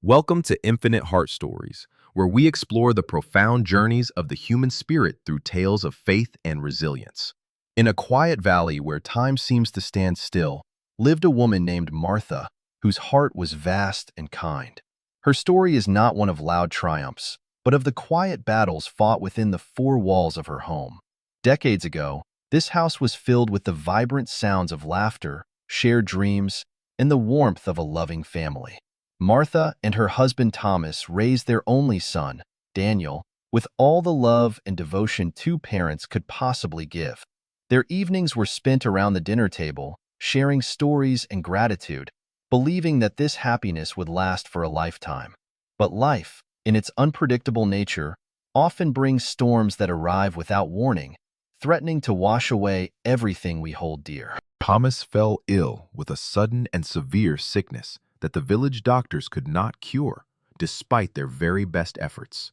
Welcome to Infinite Heart Stories, where we explore the profound journeys of the human spirit through tales of faith and resilience. In a quiet valley where time seems to stand still, lived a woman named Martha, whose heart was vast and kind. Her story is not one of loud triumphs, but of the quiet battles fought within the four walls of her home. Decades ago, this house was filled with the vibrant sounds of laughter, shared dreams, and the warmth of a loving family. Martha and her husband Thomas raised their only son, Daniel, with all the love and devotion two parents could possibly give. Their evenings were spent around the dinner table, sharing stories and gratitude, believing that this happiness would last for a lifetime. But life, in its unpredictable nature, often brings storms that arrive without warning, threatening to wash away everything we hold dear. Thomas fell ill with a sudden and severe sickness that the village doctors could not cure, despite their very best efforts.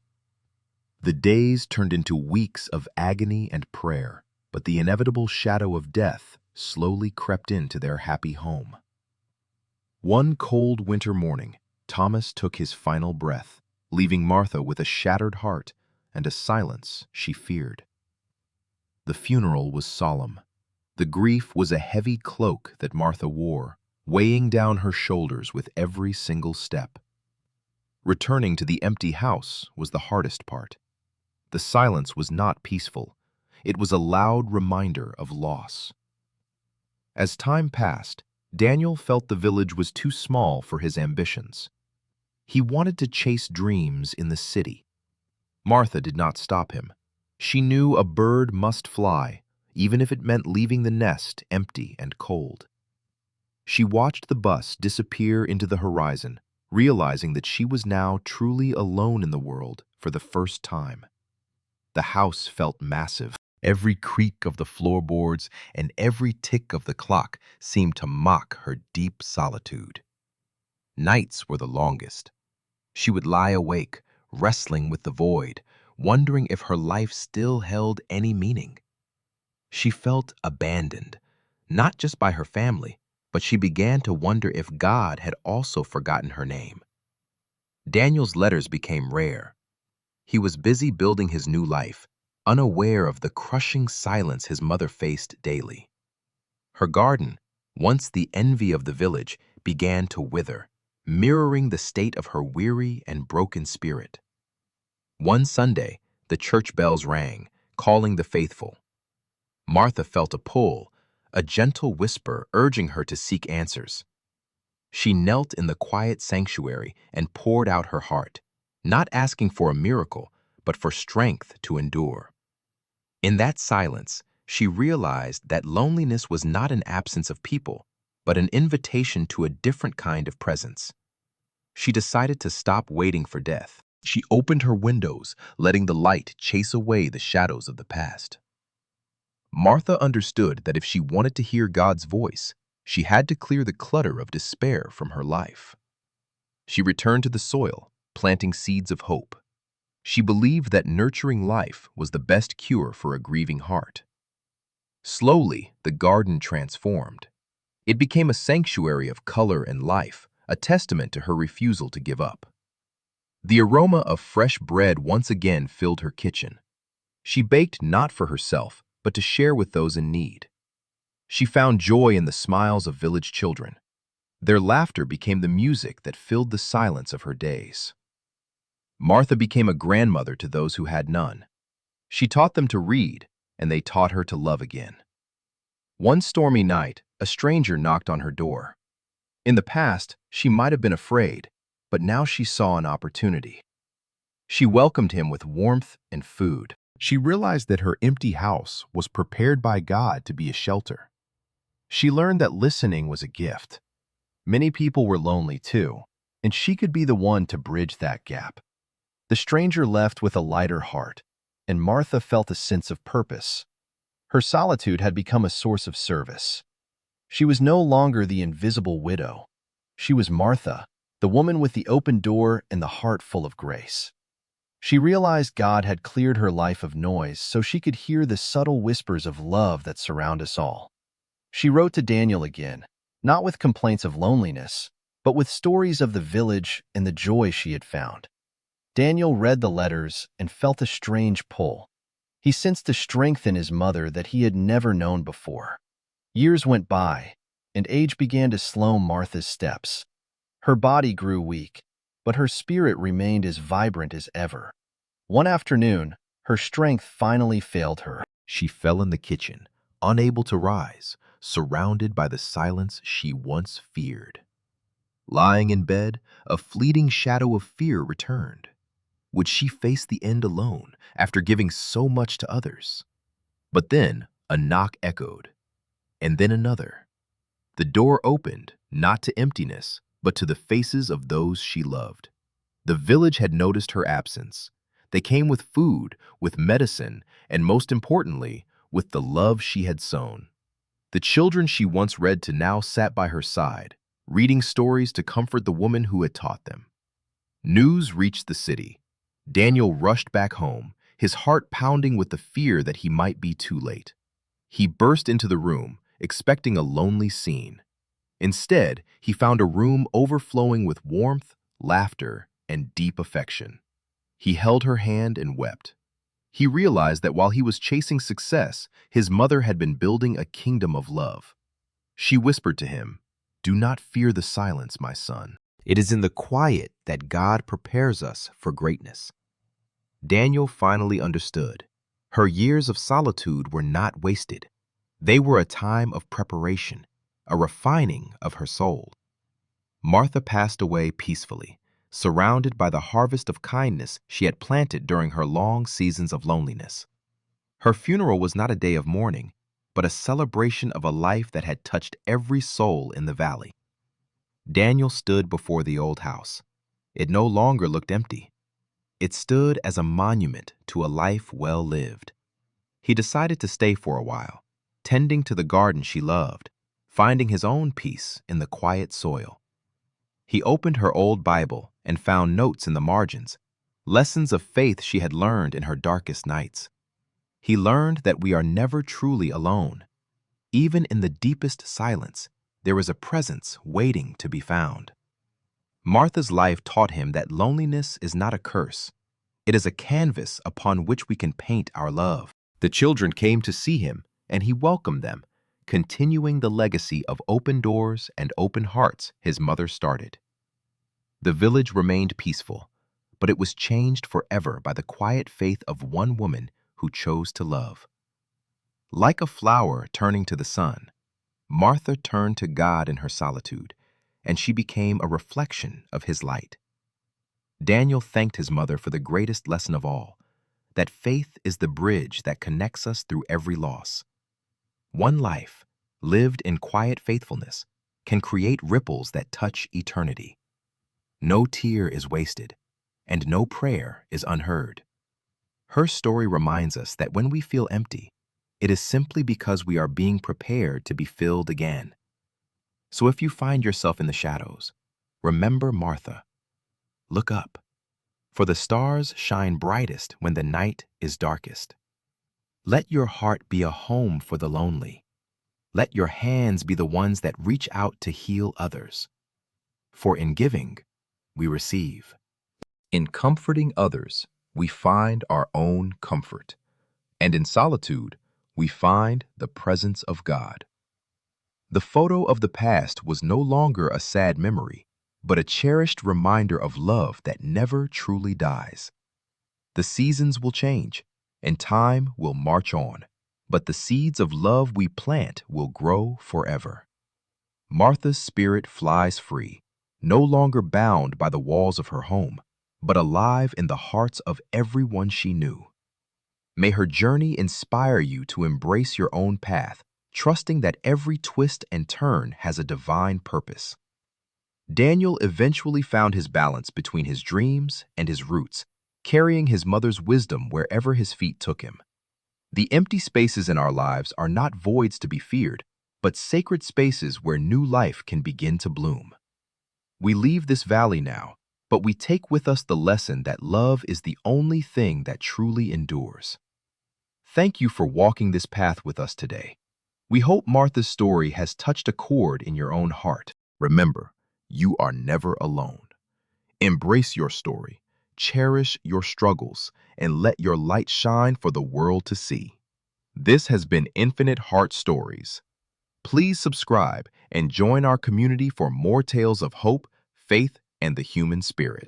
The days turned into weeks of agony and prayer, but the inevitable shadow of death slowly crept into their happy home. One cold winter morning, Thomas took his final breath, leaving Martha with a shattered heart and a silence she feared. The funeral was solemn. The grief was a heavy cloak that Martha wore, weighing down her shoulders with every single step. Returning to the empty house was the hardest part. The silence was not peaceful. It was a loud reminder of loss. As time passed, Daniel felt the village was too small for his ambitions. He wanted to chase dreams in the city. Martha did not stop him. She knew a bird must fly, even if it meant leaving the nest empty and cold. She watched the bus disappear into the horizon, realizing that she was now truly alone in the world for the first time. The house felt massive. Every creak of the floorboards and every tick of the clock seemed to mock her deep solitude. Nights were the longest. She would lie awake, wrestling with the void, wondering if her life still held any meaning. She felt abandoned, not just by her family, but she began to wonder if God had also forgotten her name. Daniel's letters became rare. He was busy building his new life, unaware of the crushing silence his mother faced daily. Her garden, once the envy of the village, began to wither, mirroring the state of her weary and broken spirit. One Sunday, the church bells rang, calling the faithful. Martha felt a pull, a gentle whisper urging her to seek answers. She knelt in the quiet sanctuary and poured out her heart, not asking for a miracle, but for strength to endure. In that silence, she realized that loneliness was not an absence of people, but an invitation to a different kind of presence. She decided to stop waiting for death. She opened her windows, letting the light chase away the shadows of the past. Martha understood that if she wanted to hear God's voice, she had to clear the clutter of despair from her life. She returned to the soil, planting seeds of hope. She believed that nurturing life was the best cure for a grieving heart. Slowly, the garden transformed. It became a sanctuary of color and life, a testament to her refusal to give up. The aroma of fresh bread once again filled her kitchen. She baked not for herself, but to share with those in need. She found joy in the smiles of village children. Their laughter became the music that filled the silence of her days. Martha became a grandmother to those who had none. She taught them to read, and they taught her to love again. One stormy night, a stranger knocked on her door. In the past, she might have been afraid, but now she saw an opportunity. She welcomed him with warmth and food. She realized that her empty house was prepared by God to be a shelter. She learned that listening was a gift. Many people were lonely too, and she could be the one to bridge that gap. The stranger left with a lighter heart, and Martha felt a sense of purpose. Her solitude had become a source of service. She was no longer the invisible widow. She was Martha, the woman with the open door and the heart full of grace. She realized God had cleared her life of noise so she could hear the subtle whispers of love that surround us all. She wrote to Daniel again, not with complaints of loneliness, but with stories of the village and the joy she had found. Daniel read the letters and felt a strange pull. He sensed a strength in his mother that he had never known before. Years went by, and age began to slow Martha's steps. Her body grew weak, but her spirit remained as vibrant as ever. One afternoon, her strength finally failed her. She fell in the kitchen, unable to rise, surrounded by the silence she once feared. Lying in bed, a fleeting shadow of fear returned. Would she face the end alone after giving so much to others? But then a knock echoed, and then another. The door opened, not to emptiness, but to the faces of those she loved. The village had noticed her absence. They came with food, with medicine, and most importantly, with the love she had sown. The children she once read to now sat by her side, reading stories to comfort the woman who had taught them. News reached the city. Daniel rushed back home, his heart pounding with the fear that he might be too late. He burst into the room, expecting a lonely scene. Instead, he found a room overflowing with warmth, laughter, and deep affection. He held her hand and wept. He realized that while he was chasing success, his mother had been building a kingdom of love. She whispered to him, "Do not fear the silence, my son. It is in the quiet that God prepares us for greatness." Daniel finally understood. Her years of solitude were not wasted. They were a time of preparation, a refining of her soul. Martha passed away peacefully, surrounded by the harvest of kindness she had planted during her long seasons of loneliness. Her funeral was not a day of mourning, but a celebration of a life that had touched every soul in the valley. Daniel stood before the old house. It no longer looked empty. It stood as a monument to a life well lived. He decided to stay for a while, tending to the garden she loved, finding his own peace in the quiet soil. He opened her old Bible and found notes in the margins, lessons of faith she had learned in her darkest nights. He learned that we are never truly alone. Even in the deepest silence, there is a presence waiting to be found. Martha's life taught him that loneliness is not a curse. It is a canvas upon which we can paint our love. The children came to see him, and he welcomed them, continuing the legacy of open doors and open hearts his mother started. The village remained peaceful, but it was changed forever by the quiet faith of one woman who chose to love. Like a flower turning to the sun, Martha turned to God in her solitude, and she became a reflection of his light. Daniel thanked his mother for the greatest lesson of all, that faith is the bridge that connects us through every loss. One life, lived in quiet faithfulness, can create ripples that touch eternity. No tear is wasted, and no prayer is unheard. Her story reminds us that when we feel empty, it is simply because we are being prepared to be filled again. So if you find yourself in the shadows, remember Martha. Look up, for the stars shine brightest when the night is darkest. Let your heart be a home for the lonely. Let your hands be the ones that reach out to heal others. For in giving, we receive. In comforting others, we find our own comfort. And in solitude, we find the presence of God. The photo of the past was no longer a sad memory, but a cherished reminder of love that never truly dies. The seasons will change, and time will march on, but the seeds of love we plant will grow forever. Martha's spirit flies free, no longer bound by the walls of her home, but alive in the hearts of everyone she knew. May her journey inspire you to embrace your own path, trusting that every twist and turn has a divine purpose. Daniel eventually found his balance between his dreams and his roots, carrying his mother's wisdom wherever his feet took him. The empty spaces in our lives are not voids to be feared, but sacred spaces where new life can begin to bloom. We leave this valley now, but we take with us the lesson that love is the only thing that truly endures. Thank you for walking this path with us today. We hope Martha's story has touched a chord in your own heart. Remember, You are never alone. Embrace your story, cherish your struggles, and let your light shine for the world to see. This has been Infinite Heart Stories. Please subscribe and join our community for more tales of hope, faith, and the human spirit.